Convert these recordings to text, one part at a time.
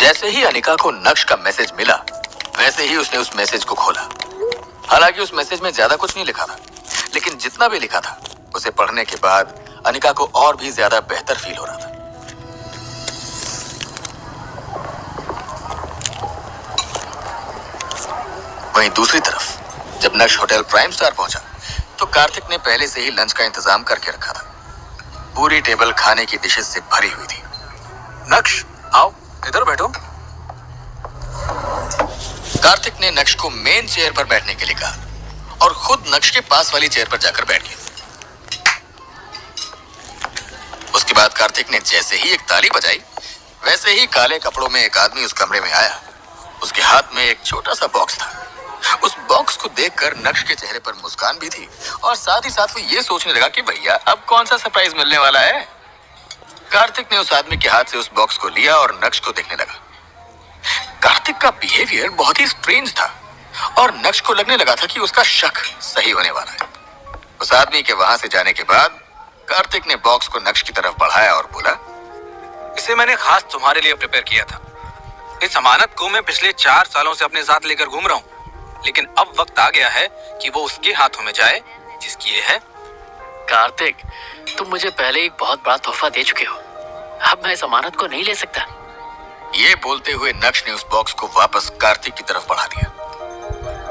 जैसे ही अनिका को नक्श का मैसेज मिला, वैसे ही उसने उस मैसेज को खोला। हालांकि उस मैसेज में ज्यादा कुछ नहीं लिखा था, लेकिन जितना भी लिखा था उसे पढ़ने के बाद अनिका को और भी ज्यादा बेहतर फील हो रहा था। वहीं दूसरी तरफ जब नक्श होटल प्राइम स्टार पहुंचा तो कार्तिक ने पहले से ही लंच का इंतजाम करके रखा था। पूरी टेबल खाने की डिशेस से भरी हुई थी। नक्श, आओ इधर बैठो। कार्तिक ने नक्श को मेन चेयर पर बैठने के लिए कहा और खुद नक्श के पास वाली चेयर पर जाकर बैठ गया। उसके बाद कार्तिक ने जैसे ही एक ताली बजाई, वैसे ही काले कपड़ों में एक आदमी उस कमरे में आया। उसके हाथ में एक छोटा सा बॉक्स था। उस बॉक्स को देखकर नक्श के चेहरे पर मुस्कान भी थी और साथ ही साथ वो ये सोचने लगा कि भैया अब कौन सा सरप्राइज मिलने वाला है। कार्तिक ने उस आदमी के हाथ से उस बॉक्स को लिया और नक्श को देखने लगा। कार्तिक का बिहेवियर बहुत ही स्ट्रेंज था और नक्श को लगने लगा था कि उसका शक सही होने वाला है। उस आदमी के वहां से जाने के बाद कार्तिक ने बॉक्स को नक्श की तरफ बढ़ाया और बोला, इसे मैंने खास तुम्हारे लिए प्रिपेयर किया था। इस अमानत को मैं पिछले 4 सालों से अपने साथ लेकर घूम रहा हूँ, लेकिन अब वक्त आ गया है कि वो उसके हाथों में जाए जिसकी ये है। कार्तिक, तुम मुझे पहले एक बहुत बड़ा तोहफा दे चुके हो, अब मैं इस अमानत को नहीं ले सकता। ये बोलते हुए नक्श ने उस बॉक्स को वापस कार्तिक की तरफ बढ़ा दिया।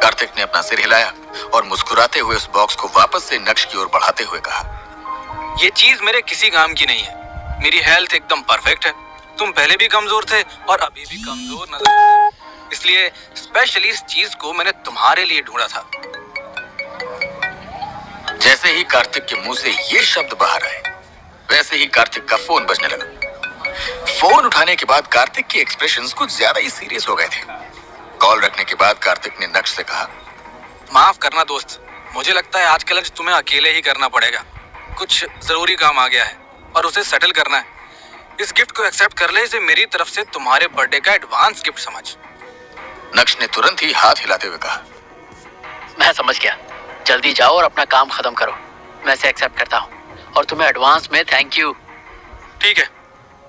कार्तिक ने अपना सिर हिलाया और मुस्कुराते हुए उस बॉक्स को वापस से नक्श की ओर बढ़ाते हुए कहा, ये चीज मेरे किसी काम की नहीं है। मेरी हेल्थ एकदम परफेक्ट है। तुम पहले भी कमजोर थे और अभी भी कमजोर नजर आते हो। इसलिए स्पेशली इस चीज को मैंने तुम्हारे लिए ढूंढा था। जैसे ही कार्तिक के मुंह से ये शब्द बाहर आए, वैसे ही कार्तिक का फोन बजने लगा। फोन उठाने के बाद कार्तिक के एक्सप्रेशंस कुछ ज्यादा ही सीरियस हो गए थे। कॉल रखने के बाद कार्तिक ने नक्श से कहा, माफ करना दोस्त, मुझे लगता है आज का लंच तुम्हें अकेले ही करना पड़ेगा। कुछ जरूरी काम आ गया है और उसे सेटल करना है। इस गिफ्ट को एक्सेप्ट कर ले, इसे मेरी तरफ से तुम्हारे बर्थडे का एडवांस गिफ्ट समझ। नक्श ने तुरंत ही हाथ हिलाते हुए कहा, मैं समझ गया, जल्दी जाओ और अपना काम खत्म करो। मैं इसे एक्सेप्ट करता हूँ और तुम्हें एडवांस में थैंक यू। ठीक है,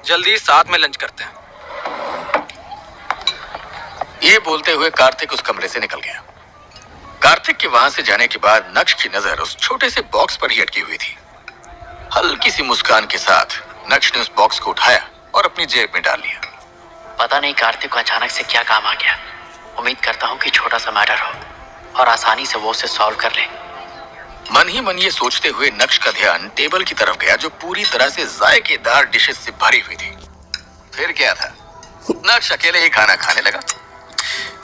जल्दी साथ में लंच करते हैं। ये बोलते हुए कार्तिक उस कमरे से निकल गया। कार्तिक के वहां से जाने के बाद नक्श की नजर उस छोटे से बॉक्स पर ही अटकी हुई थी। हल्की सी मुस्कान के साथ नक्श ने उस बॉक्स को उठाया और अपनी जेब में डाल लिया। पता नहीं कार्तिक को अचानक से क्या काम आ गया। उम्मीद करता हूँ कि छोटा सा मैटर हो और आसानी से वो उसे सॉल्व कर ले। मन ही मन ये सोचते हुए नक्श का ध्यान टेबल की तरफ गया जो पूरी तरह से जायकेदार डिशेस से भरी हुई थी। फिर क्या था, नक्श अकेले ही खाना खाने लगा।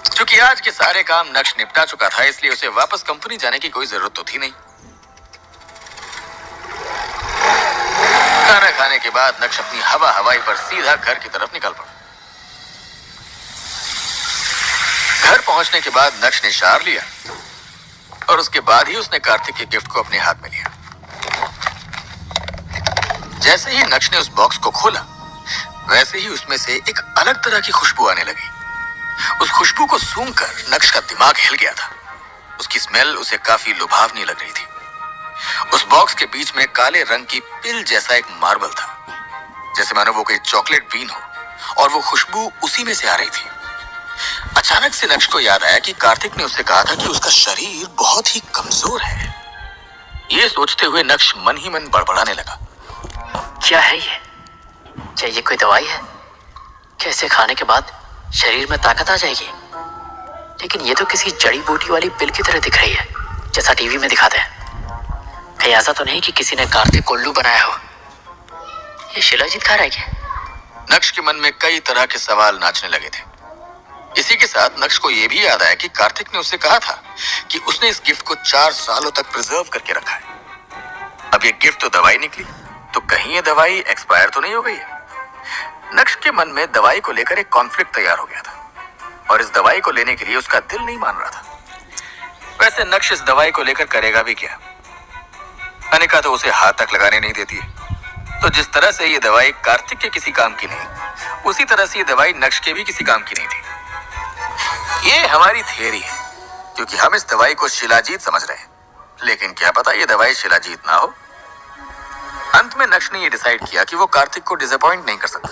क्योंकि आज के सारे काम नक्श निपटा चुका था, इसलिए उसे वापस कंपनी जाने की कोई जरूरत तो थी नहीं। खाना खाने के बाद नक्श अपनी हवाई पर सीधा घर की तरफ निकल पड़ा। घर पहुंचने के बाद नक्श ने शावर लिया और उसके बाद ही उसने कार्तिक के गिफ्ट को अपने हाथ में लिया। जैसे ही नक्श ने उस बॉक्स को खोला, वैसे ही उसमें से एक अलग तरह की खुशबू आने लगी। उस खुशबू को सूंघकर नक्श का दिमाग हिल गया था। उसकी स्मेल उसे काफी लुभावनी लग रही थी। उस बॉक्स के बीच में काले रंग की पिल जैसा एक मार्बल था, जैसे मानो वो कोई चॉकलेट बीन हो और वो खुशबू उसी में से आ रही थी। अचानक से नक्श को याद आया कि कार्तिक ने उससे कहा था कि उसका शरीर बहुत ही कमजोर है। ये सोचते हुए नक्श मन ही मन बड़बड़ाने लगा, क्या है ये? क्या ये कोई दवाई है? क्या इसे खाने के बाद शरीर में ताकत आ जाएगी? लेकिन ये तो किसी जड़ी बूटी वाली पिल की तरह दिख रही है, जैसा टीवी में दिखाते हैं। कहीं ऐसा तो नहीं कि किसी ने कार्तिक को उल्लू बनाया हो? ये शिलाजीत खा रहा है क्या? नक्श के मन में कई तरह के सवाल नाचने लगे थे। इसी के साथ नक्श को यह भी याद आया कि कार्तिक ने उससे कहा था कि उसने इस गिफ्ट को 4 सालों तक प्रिजर्व करके रखा है। अब ये गिफ्ट तो दवाई निकली, तो कहीं ये दवाई एक्सपायर तो नहीं हो गई है? नक्श के मन में दवाई को लेकर एक कॉन्फ्लिक्ट तैयार हो गया था और इस दवाई को लेने के लिए उसका दिल नहीं मान रहा था। वैसे नक्श इस दवाई को लेकर करेगा भी क्या? अनिका तो उसे हाथ तक लगाने नहीं देती है। तो जिस तरह से ये दवाई कार्तिक के किसी काम की नहीं, उसी तरह से ये दवाई नक्श के भी किसी काम की नहीं थी। ये हमारी थियरी है, क्योंकि हम इस दवाई को शिलाजीत समझ रहे हैं, लेकिन क्या पता ये दवाई शिलाजीत ना हो। अंत में नक्श ने ये डिसाइड किया कि वो कार्तिक को डिसअपॉइंट नहीं कर सकता।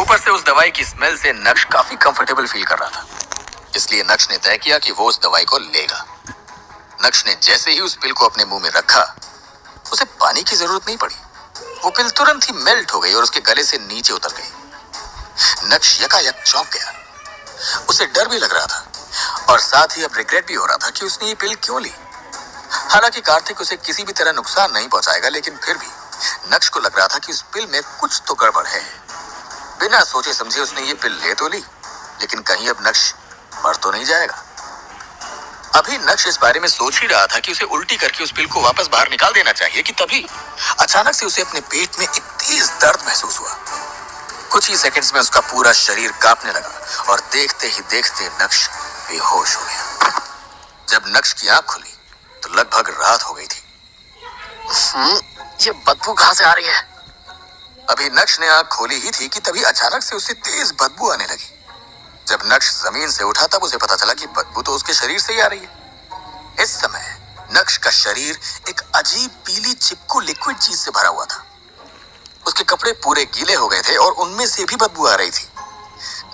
ऊपर से उस दवाई की स्मेल से नक्श काफी कंफर्टेबल फील कर रहा था, इसलिए नक्श ने तय किया कि वो उस दवाई को लेगा। नक्श ने जैसे ही उस पिल को अपने मुंह में रखा, उसे पानी की जरूरत नहीं पड़ी। वो पिल तुरंत ही मेल्ट हो गई और उसके गले से नीचे उतर गई। नक्श यकायक चौंक गया। उसे डर भी लग रहा था और साथ ही अब रिग्रेट भी हो रहा था कि उसने ये पिल क्यों ली। हालांकि कार्तिक उसे किसी भी तरह नुकसान नहीं पहुंचाएगा, लेकिन फिर भी नक्श को लग रहा था कि उस पिल में कुछ तो गड़बड़ है। बिना सोचे समझे उसने ये पिल ले तो ली, लेकिन कहीं अब नक्श मर तो नहीं जाएगा। अभी नक्श इस बारे में सोच ही रहा था कि उसे उल्टी करके उस पिल को वापस बाहर निकाल देना चाहिए कि तभी अचानक से उसे अपने पेट में एक तेज दर्द महसूस हुआ। कुछ ही सेकंड्स में उसका पूरा शरीर कांपने लगा और देखते ही देखते नक्श बेहोश हो गया। जब नक्श की आंख खुली तो लगभग रात हो गई थी। ये बदबू कहाँ से आ रही है? अभी नक्श ने आंख खोली ही थी कि तभी अचानक से उसे तेज बदबू आने लगी। जब नक्श जमीन से उठा तब उसे पता चला कि बदबू तो उसके शरीर से ही आ रही है। इस समय नक्श का शरीर एक अजीब पीली चिपकू लिक्विड चीज से भरा हुआ था। उसके कपड़े पूरे गीले हो गए थे और उनमें से भी बदबू आ रही थी।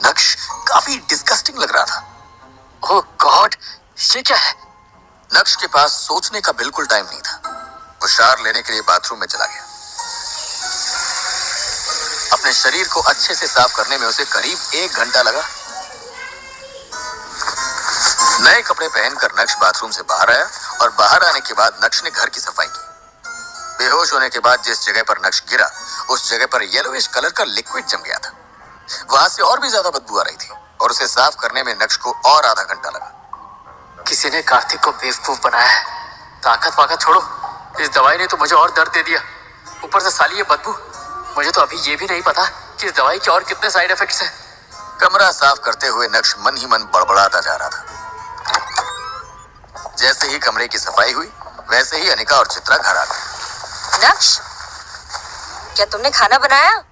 नक्श काफी डिस्गस्टिंग लग रहा था। ओह गॉड, ये क्या है? नक्श के पास सोचने का बिल्कुल टाइम नहीं था। वो शावर लेने के लिए बाथरूम में चला गया। अपने शरीर को अच्छे से साफ करने में उसे करीब 1 घंटा लगा। नए कपड़े पहनकर नक्श बाथरूम से बाहर आया और बाहर आने के बाद नक्श ने घर की सफाई की। बेहोश होने के बाद जिस जगह पर नक्श गिरा, उस जगह पर येलोइश कलर का लिक्विड जम गया था। वहां से और भी ज्यादा बदबू आ रही थी और उसे साफ करने में नक्श को और आधा घंटा लगा। किसी ने कार्तिक को बेवकूफ बनाया है। ताकत वाकत छोड़ो, इस दवाई ने तो मुझे और दर्द दे दिया। ऊपर से साली ये बदबू। मुझे तो अभी ये भी नहीं पता कि इस दवाई के और कितने साइड इफेक्ट्स हैं। कमरा साफ करते हुए नक्श मन ही मन बड़बड़ाता जा रहा था। जैसे ही कमरे की सफाई हुई, वैसे ही अनिका और चित्रा घर आ गए। नक्श, क्या तुमने खाना बनाया?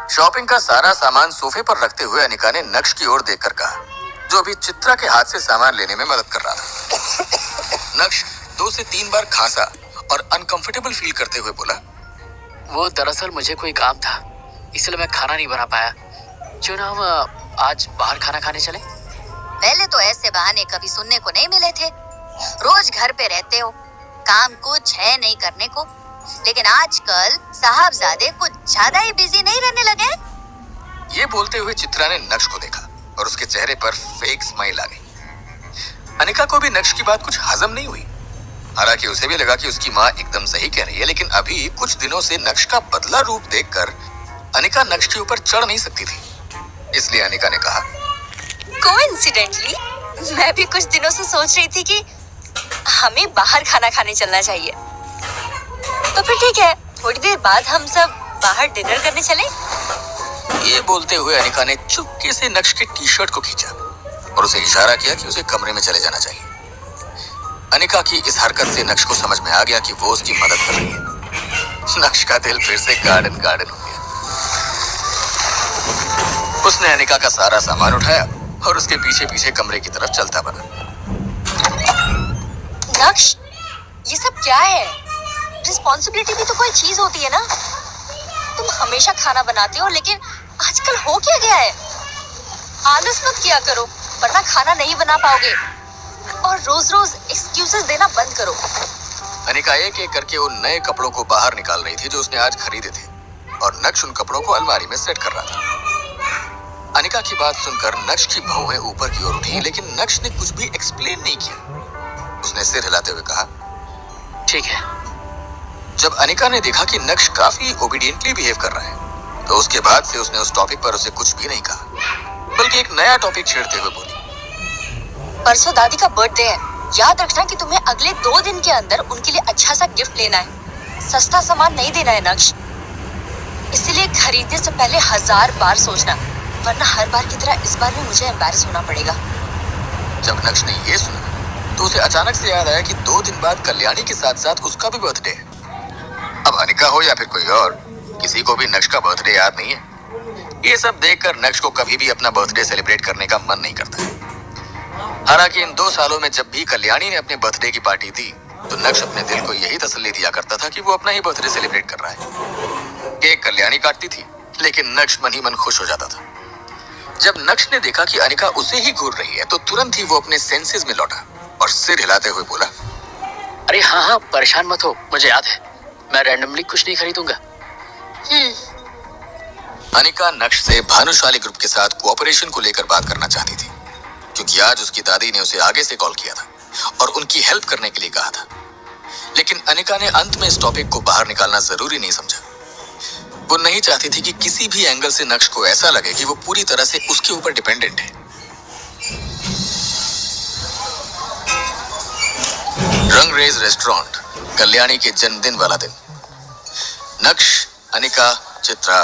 शॉपिंग का सारा सामान सोफे पर रखते हुए अनिका ने नक्श की ओर देखकर कहा, जो अभी चित्रा के हाथ से सामान लेने में मदद कर रहा था। नक्श 2 से 3 बार खांसा और अनकंफर्टेबल फील करते हुए बोला, वो दरअसल मुझे कोई काम था, इसलिए मैं खाना नहीं बना पाया। क्यों ना हम आज बाहर खाना खाने चले? पहले तो ऐसे बहाने कभी सुनने को नहीं मिले थे। रोज घर पे रहते हो, काम कुछ है नहीं करने को, लेकिन आजकल साहबजादे कुछ ज्यादा ही बिजी नहीं रहने लगे? ये बोलते हुए चित्रा ने नक्श को देखा और उसके चेहरे पर फेक स्माइल आ गई। अनिका को भी नक्श की बात कुछ हजम नहीं हुई। हालांकि उसे भी लगा कि उसकी माँ एकदम सही कह रही है, लेकिन अभी कुछ दिनों से नक्श का बदला रूप देखकर अनिका नक्श के ऊपर चढ़ नहीं सकती थी। इसलिए अनिका ने कहा, कोइंसिडेंटली मैं भी कुछ दिनों से सोच रही थी कि हमें बाहर खाना खाने चलना चाहिए। तो फिर ठीक है, थोड़ी देर बाद हम सब बाहर डिनर करने चले? ये बोलते हुए अनिका ने चुपके से नक्श के टी-शर्ट को खींचा और उसे इशारा किया कि उसे कमरे में चले जाना चाहिए। अनिका की इस हरकत से नक्श को समझ में आ गया कि वो उसकी मदद कर रही है। नक्श का दिल फिर से गार्डन गार्डन हो गया। उसने अनिका का सारा सामान उठाया और उसके पीछे पीछे कमरे की तरफ चलता बना। नक्श, ये सब क्या है? रिस्पॉन्सिबिलिटी भी तो कोई चीज होती है ना। तुम हमेशा खाना बनाते हो, लेकिन आजकल हो क्या गया है? आलस मत किया करो, वरना खाना नहीं बना पाओगे। और रोज रोज एक्सक्यूजेस देना बंद करो। अनिका एक एक करके उन नए कपड़ों को बाहर निकाल रही थी जो उसने आज खरीदे थे, और नक्श उन कपड़ों को अलमारी में सेट कर रहा था। अनिका की बात सुनकर नक्श की भौहें ऊपर की ओर उठी, लेकिन नक्श ने कुछ भी एक्सप्लेन नहीं किया। उसने सिर हिलाते हुए कहा, ठीक है। जब अनिका ने देखा कि नक्श काफी ओबीडियंटली बिहेव कर रहा है, तो उसके बाद से उसने उस टॉपिक पर उसे कुछ भी नहीं कहा, बल्कि एक नया टॉपिक छेड़ते हुए बोली, परसों दादी का बर्थडे है। याद रखना कि तुम्हें अगले 2 दिन के अंदर उनके लिए अच्छा सा गिफ्ट लेना है। सस्ता सामान नहीं देना है नक्श, इसलिए खरीदने से पहले 1000 बार सोचना, वरना हर बार की तरह इस बार भी मुझे एम्बैरेस होना पड़ेगा। जब नक्श ने ये सुना तो उसे अचानक से याद आया कि 2 दिन बाद कल्याणी के साथ साथ उसका भी बर्थडे है। अब अनिका हो या फिर कोई और, किसी को भी नक्श का बर्थडे याद नहीं है। ये सब देखकर नक्श को कभी भी अपना बर्थडे सेलिब्रेट करने का मन नहीं करता। हालांकि इन 2 सालों में जब भी कल्याणी ने अपने बर्थडे की पार्टी दी, तो नक्श अपने दिल को यही तसल्ली दिया करता था कि वो अपना ही बर्थडे सेलिब्रेट कर रहा है। केक कल्याणी काटती थी, लेकिन नक्श मन ही मन खुश हो जाता था। जब नक्श ने देखा कि अनिका उसे ही घूर रही है तो तुरंत ही वो अपने सेंसेस में लौटा और सिर हिलाते हुए बोला, अरे हाँ हाँ, परेशान मत हो, मुझे याद है, मैं रैंडमली कुछ नहीं खरीदूंगा। अनिका नक्श से भानुशाली ग्रुप के साथ कोऑपरेशन को लेकर बात करना चाहती थी, क्योंकि आज उसकी दादी ने उसे आगे से कॉल किया था और उनकी हेल्प करने के लिए कहा था। लेकिन अनिका ने अंत में इस टॉपिक को बाहर निकालना जरूरी नहीं समझा। वो नहीं चाहती थी कि किसी भी एंगल से नक्श को ऐसा लगे कि वो पूरी तरह से उसके ऊपर डिपेंडेंट है। रंगरेज रेस्टोरेंट, कल्याणी के जन्मदिन वाला दिन। नक्श, अनिका, चित्रा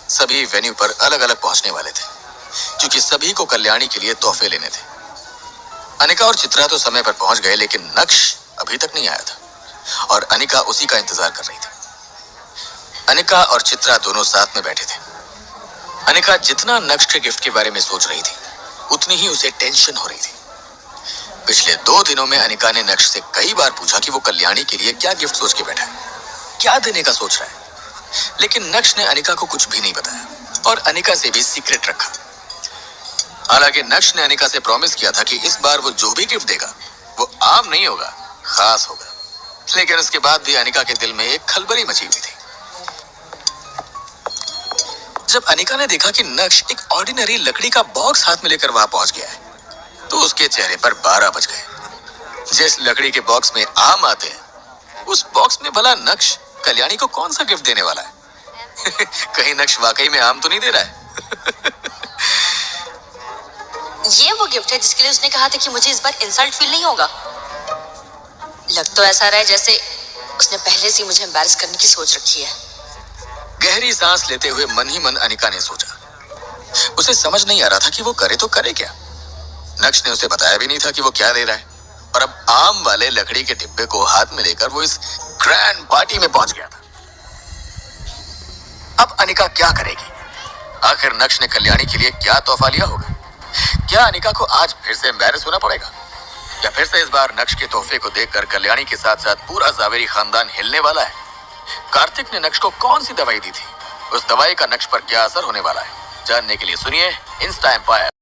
सभी वेन्यू पर अलग अलग पहुंचने वाले थे, क्योंकि सभी को कल्याणी के लिए तोहफे लेने थे। अनिका और चित्रा तो समय पर पहुंच गए, लेकिन नक्श अभी तक नहीं आया था और अनिका उसी का इंतजार कर रही थी। अनिका और चित्रा दोनों साथ में बैठे थे। अनिका जितना नक्श के गिफ्ट के बारे में सोच रही थी, उतनी ही उसे टेंशन हो रही थी। पिछले 2 दिनों में अनिका ने नक्श से कई बार पूछा कि वो कल्याणी के लिए क्या गिफ्ट सोच के बैठा है, क्या देने का सोच रहा है, लेकिन नक्श ने अनिका को कुछ भी नहीं बताया और अनिका से भी सीक्रेट रखा। हालांकि नक्श ने अनिका से प्रॉमिस किया था कि इस बार वो जो भी गिफ्ट देगा वो आम नहीं होगा, खास होगा। लेकिन उसके बाद भी अनिका के दिल में एक खलबली मची हुई थी। जब अनिका ने देखा कि नक्श एक ऑर्डिनरी लकड़ी का बॉक्स हाथ में लेकर वहां पहुंच गया है, तो उसके चेहरे पर 12 बज गए। जिस लकड़ी के बॉक्स में आम आते हैं, उस बॉक्स में भला नक्श कल्याणी को कौन सा गिफ्ट देने वाला है? कहीं नक्श वाकई में आम तो नहीं दे रहा है? ये वो गिफ्ट है जिसके लिए उसने कहा था कि मुझे इस बार इंसल्ट फील नहीं होगा। लग तो ऐसा रहा है जैसे उसने पहले से मुझे एम्बैरस करने की सोच रखी है। गहरी सांस लेते हुए मन ही मन अनिका ने सोचा। उसे समझ नहीं आ रहा था कि वो करे तो करे क्या। नक्श ने उसे बताया भी नहीं था कि वो क्या दे रहा है, और अब आम वाले लकड़ी के डिब्बे को हाथ में लेकर वो इस ग्रैंड पार्टी में पहुंच गया था। अब अनिका क्या करेगी? आखिर नक्श ने कल्याणी के लिए क्या तोहफा लिया होगा? क्या अनिका को आज फिर से एम्बैरस होना पड़ेगा, या फिर से इस बार नक्श के तोहफे को देखकर कल्याणी के साथ साथ पूरा जावेरी खानदान हिलने वाला है? कार्तिक ने नक्श को कौन सी दवाई दी थी? उस दवाई का नक्श पर क्या असर होने वाला है? जानने के लिए सुनिए इंस्टा एम्पायर।